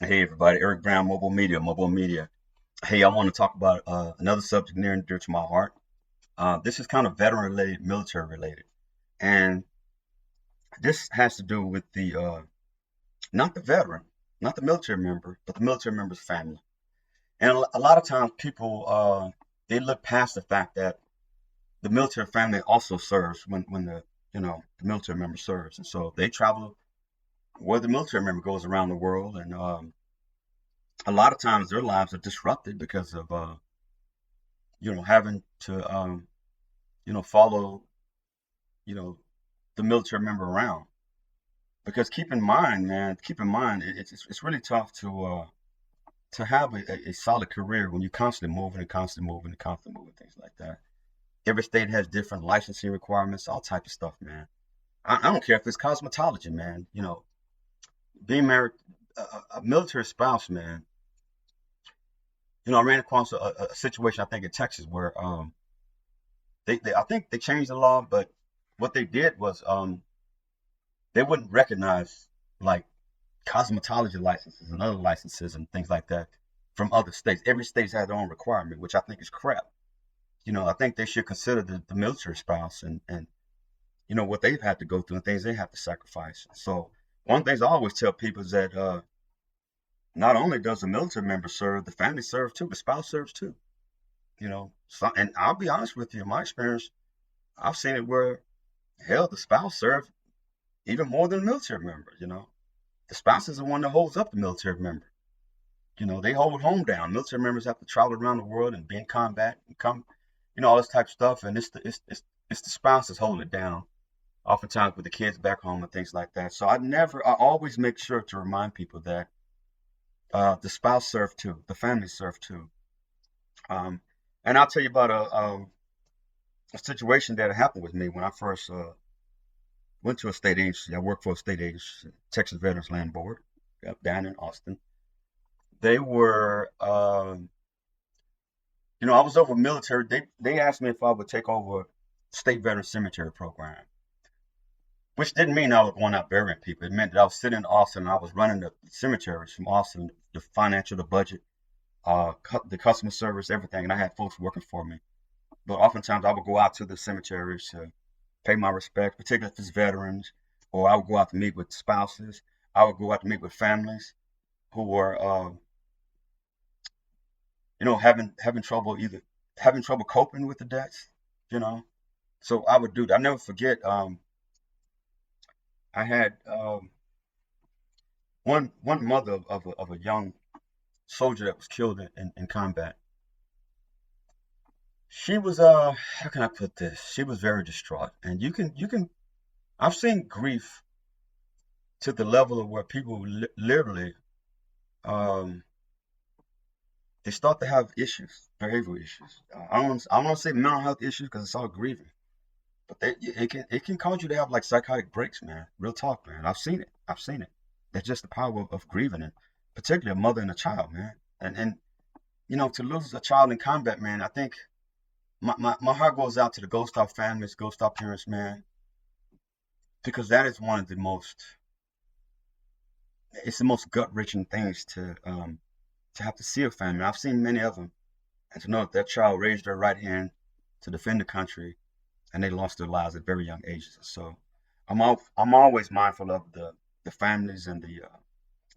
Hey everybody, Eric Brown, MOBO-Media, MOBO-Media. Hey, I want to talk about another subject near and dear to my heart. This is kind of veteran related, military related, and this has to do with the not the veteran, not the military member, but the military member's family. And a lot of times people they look past the fact that the military family also serves when the military member serves, and so they travel where the military member goes around the world, and a lot of times their lives are disrupted because of having to follow you know the military member around. Because keep in mind, it's really tough to have a solid career when you're constantly moving and constantly moving and constantly moving, things like that. Every state has different licensing requirements, all type of stuff, man. I don't care if it's cosmetology, man. Being married, a military spouse, man. I ran across a situation, I think, in Texas where I think they changed the law, but what they did was they wouldn't recognize like cosmetology licenses and other licenses and things like that from other states. Every state's had their own requirement, which I think is crap. I think they should consider the military spouse and what they've had to go through and things they have to sacrifice. So one of the things I always tell people is that not only does the military member serve, the family serves too, the spouse serves too. And I'll be honest with you, in my experience, I've seen it where hell, the spouse served even more than the military member. The spouse is the one that holds up the military member. They hold home down. Military members have to travel around the world and be in combat and come, all this type of stuff. And it's the spouse that's holding it down, oftentimes with the kids back home and things like that. So I always make sure to remind people that the spouse served too, the family served too. Um, and I'll tell you about a situation that happened with me when I first went to a state agency. I worked for a state agency, Texas Veterans Land Board, down in Austin. They were, I was over military. They asked me if I would take over state veteran cemetery program, which didn't mean I was going out burying people. It meant that I was sitting in Austin and I was running the cemeteries from Austin, the financial, the budget, the customer service, everything. And I had folks working for me. But oftentimes I would go out to the cemeteries to pay my respects, particularly if it's veterans, or I would go out to meet with spouses. I would go out to meet with families who were, having trouble either having trouble coping with the deaths, you know. So I would do that. I never forget. I had one mother of a young soldier that was killed in combat. She was how can I put this? She was very distraught, and you can I've seen grief to the level of where people literally um they start to have issues, behavioral issues. I don't want to say mental health issues because it's all grieving, but it can cause you to have like psychotic breaks, man. Real talk, man. I've seen it. I've seen it. That's just the power of grieving, and particularly a mother and a child, man. And to lose a child in combat, man. I think my heart goes out to the Ghost Star families, Ghost Star parents, man, because that is one of the most it's the most gut wrenching things to have to see a family. I've seen many of them, and to know that that child raised their right hand to defend the country, and they lost their lives at very young ages. So I'm always mindful of the families and the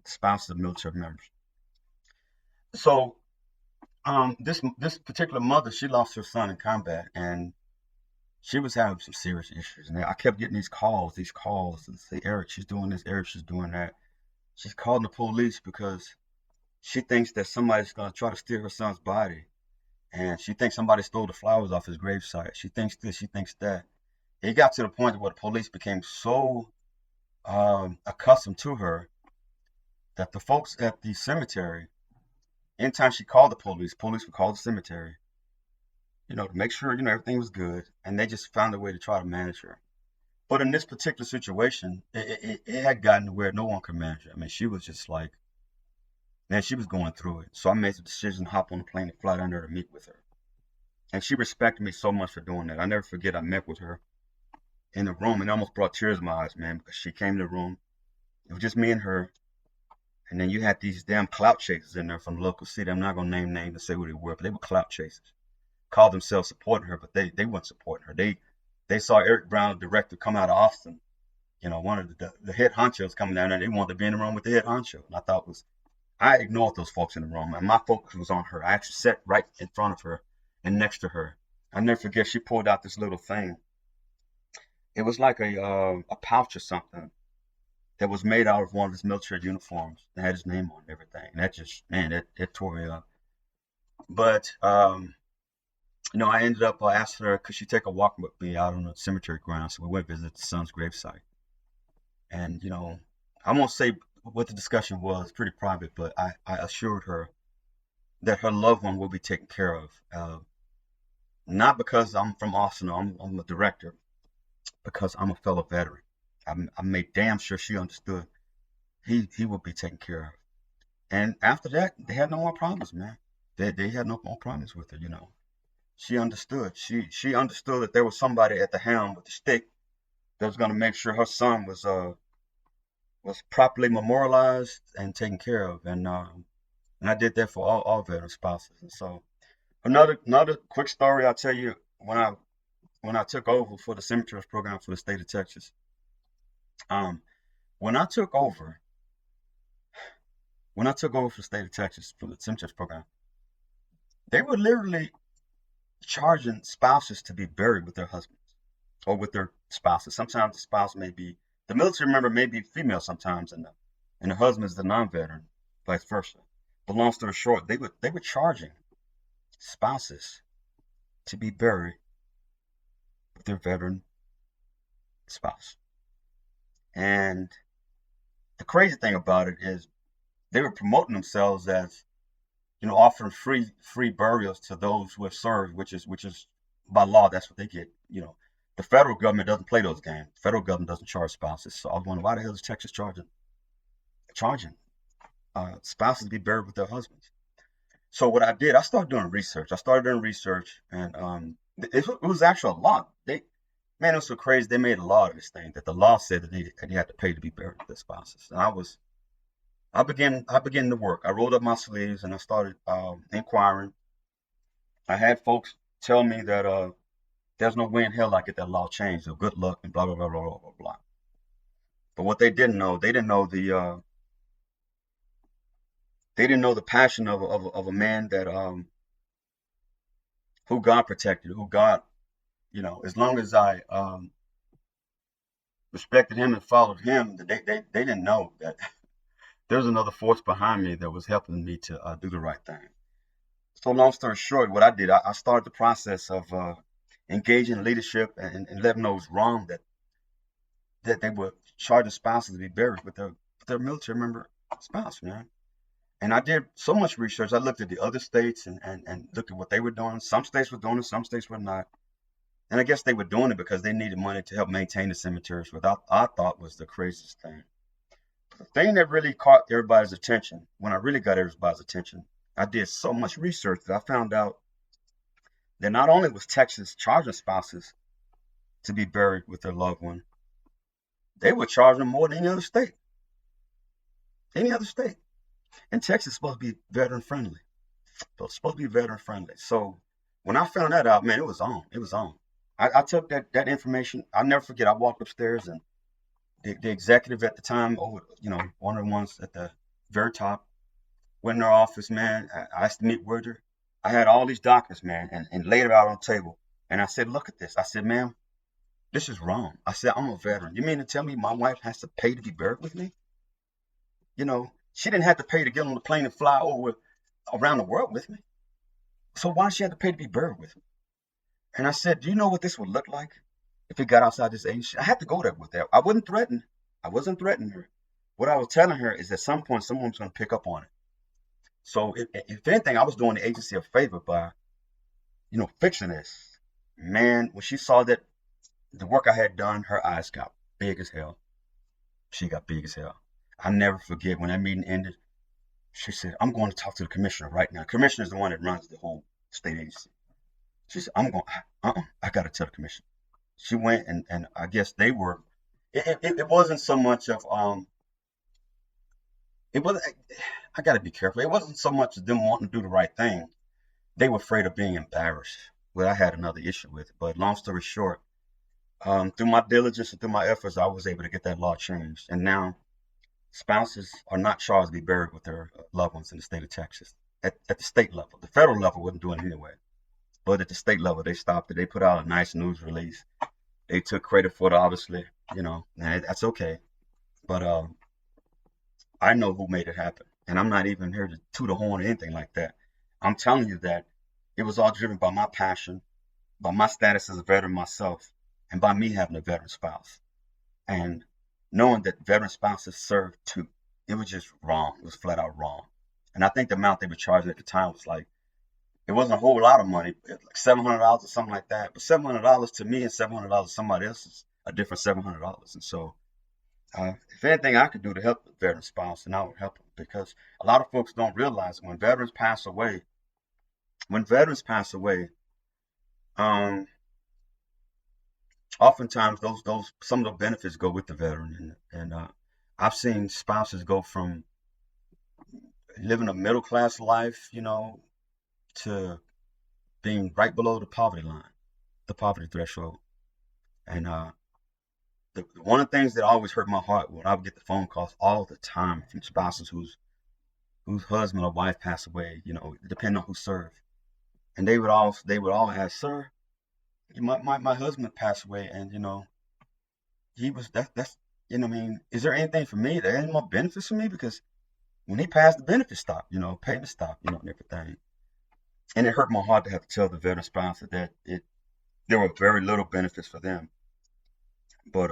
spouses of military members. So this particular mother, she lost her son in combat, and she was having some serious issues. And I kept getting these calls, and say, Eric, she's doing this, Eric, she's doing that. She's calling the police because she thinks that somebody's gonna try to steal her son's body, and she thinks somebody stole the flowers off his gravesite. She thinks this, she thinks that. It got to the point where the police became so accustomed to her that the folks at the cemetery, anytime she called the police would call the cemetery, to make sure everything was good, and they just found a way to try to manage her. But in this particular situation, it had gotten to where no one could manage her. I mean, she was just like, man, she was going through it. So I made the decision to hop on the plane and fly down there to meet with her. And she respected me so much for doing that. I never forget I met with her in the room and it almost brought tears to my eyes, man, because she came to the room. It was just me and And then you had these damn clout chasers in there from the local city. I'm not gonna name names and say who they were, but they were clout chasers. Called themselves supporting her, but they weren't supporting her. They saw Eric Brown, the director, come out of Austin. One of the head honchos coming down there. They wanted to be in the room with the head honcho. And I ignored those folks in the room, and my focus was on her. I actually sat right in front of her and next to her. I never forget. She pulled out this little thing. It was like a pouch or something that was made out of one of his military uniforms. That had his name on it and everything. And that just, man, that tore me up. But I ended up asking her, could she take a walk with me out on the cemetery ground? So we went visit the son's gravesite. And, I won't say what the discussion was, pretty private, but I assured her that her loved one will be taken care of. Not because I'm from Austin, I'm a director, because I'm a fellow veteran. I made damn sure she understood he would be taken care of. And after that, they had no more problems, man. They had no more problems with her. She understood. She understood that there was somebody at the helm with the stick that was going to make sure her son was properly memorialized and taken care of. And I did that for all veteran spouses. And so another quick story I'll tell you, when I took over for the Cemeteries program for the state of Texas. When I took over for the state of Texas for the Cemeteries program, they were literally charging spouses to be buried with their husbands or with their spouses. Sometimes the spouse may be the military member, may be female sometimes, and the husband is the non-veteran, vice versa. But long story short, they were charging spouses to be buried with their veteran spouse. And the crazy thing about it is they were promoting themselves as, offering free burials to those who have served, which is by law, that's what they get. The federal government doesn't play those games. The federal government doesn't charge spouses. So I was wondering, why the hell is Texas charging spouses to be buried with their husbands? So what I did, I started doing research. And it was actually a law. It was so crazy. They made a law of this thing that the law said that they had to pay to be buried with their spouses. And I began to work. I rolled up my sleeves and I started inquiring. I had folks tell me that there's no way in hell I get that law changed. So good luck and blah blah blah blah blah blah. But what they didn't know the passion of a man that who God protected, who God, as long as I respected him and followed him, they didn't know that there's another force behind me that was helping me to do the right thing. So long story short, what I did, I started the process of engaging leadership and letting them know it was wrong that they were charging spouses to be buried with their military member spouse, man. And I did so much research. I looked at the other states and looked at what they were doing. Some states were doing it, some states were not. And I guess they were doing it because they needed money to help maintain the cemeteries, which I thought was the craziest thing. The thing that really caught everybody's attention, when I really got everybody's attention, I did so much research that I found out that not only was Texas charging spouses to be buried with their loved one, they were charging more than any other state. Any other state. And Texas is supposed to be veteran friendly. So when I found that out, man, it was on. It was on. I took that information. I'll never forget. I walked upstairs and the executive at the time, one of the ones at the very top, went in their office, man. I asked to meet with her. I had all these documents, man, and laid it out on the table. And I said, look at this. I said, ma'am, this is wrong. I said, I'm a veteran. You mean to tell me my wife has to pay to be buried with me? She didn't have to pay to get on the plane and fly around the world with me. So why does she have to pay to be buried with me? And I said, do you know what this would look like if it got outside this age? I had to go there with that. I wasn't threatening her. What I was telling her is at some point someone's going to pick up on it. So if anything, I was doing the agency a favor by, fixing this. Man, when she saw that the work I had done, her eyes got big as hell. She got big as hell. I never forget when that meeting ended. She said, I'm going to talk to the commissioner right now. The commissioner is the one that runs the whole state agency. She said, I got to tell the commissioner. She went and I guess they were, it wasn't so much of, it wasn't. I got to be careful. It wasn't so much them wanting to do the right thing. They were afraid of being embarrassed. Well, I had another issue with it. But long story short, through my diligence and through my efforts, I was able to get that law changed. And now spouses are not charged to be buried with their loved ones in the state of Texas at the state level. The federal level wasn't doing it anyway. But at the state level, they stopped it. They put out a nice news release. They took credit for it, obviously, and that's okay. But I know who made it happen. And I'm not even here to toot a horn or anything like that. I'm telling you that it was all driven by my passion, by my status as a veteran myself, and by me having a veteran spouse. And knowing that veteran spouses serve too. It was just wrong. It was flat out wrong. And I think the amount they were charging at the time was like, it wasn't a whole lot of money, like $700 or something like that. But $700 to me and $700 to somebody else is a different $700. And so, if anything I could do to help the veteran spouse, then I would help them, because a lot of folks don't realize when veterans pass away, um, oftentimes those some of the benefits go with the veteran, and I've seen spouses go from living a middle class life, to being right below the poverty line, the poverty threshold. And one of the things that always hurt my heart when I would get the phone calls all the time from spouses whose husband or wife passed away, depending on who served, and they would all ask, "Sir, my husband passed away, and he was that's I mean, is there anything for me? Are there any more benefits for me? Because when he passed, the benefits stopped, payment stopped, and everything." And it hurt my heart to have to tell the veteran spouse that there were very little benefits for them. But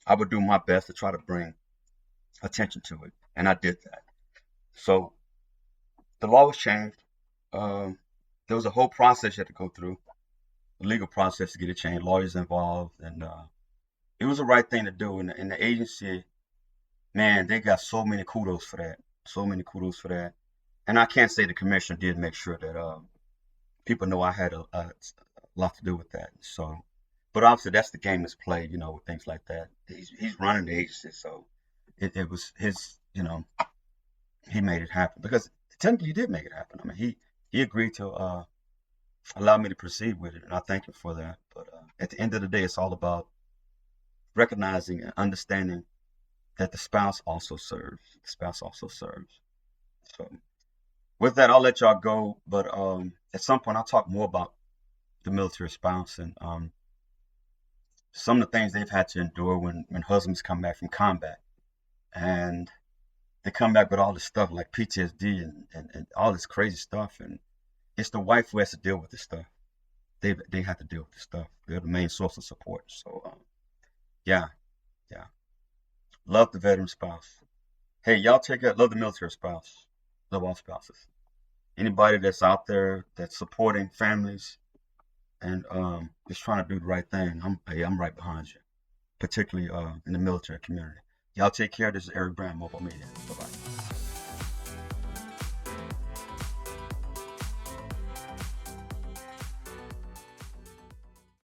I would do my best to try to bring attention to it, and I did that. So the law was changed. Um, there was a whole process you had to go through, a legal process to get it changed, lawyers involved, and it was the right thing to do. And the agency, man, they got so many kudos for that, so many kudos for that. And I can't say the commissioner did make sure that people know I had a lot to do with that. So, but obviously that's the game that's played, with things like that. He's running the agency, so it was his, he made it happen, because technically he did make it happen. I mean, he agreed to allow me to proceed with it, and I thank him for that. But at the end of the day, it's all about recognizing and understanding that the spouse also serves. The spouse also serves. So with that, I'll let y'all go. But at some point, I'll talk more about the military spouse and some of the things they've had to endure when husbands come back from combat, and they come back with all this stuff like PTSD and all this crazy stuff, and it's the wife who has to deal with this stuff. They have to deal with this stuff. They're the main source of support. So yeah, yeah. Love the veteran spouse. Hey, y'all take care. Love the military spouse. Love all spouses. Anybody that's out there that's supporting families and just trying to do the right thing, I'm right behind you, particularly in the military community. Y'all take care. This is Eric Brand, MOBO-Media. Bye-bye.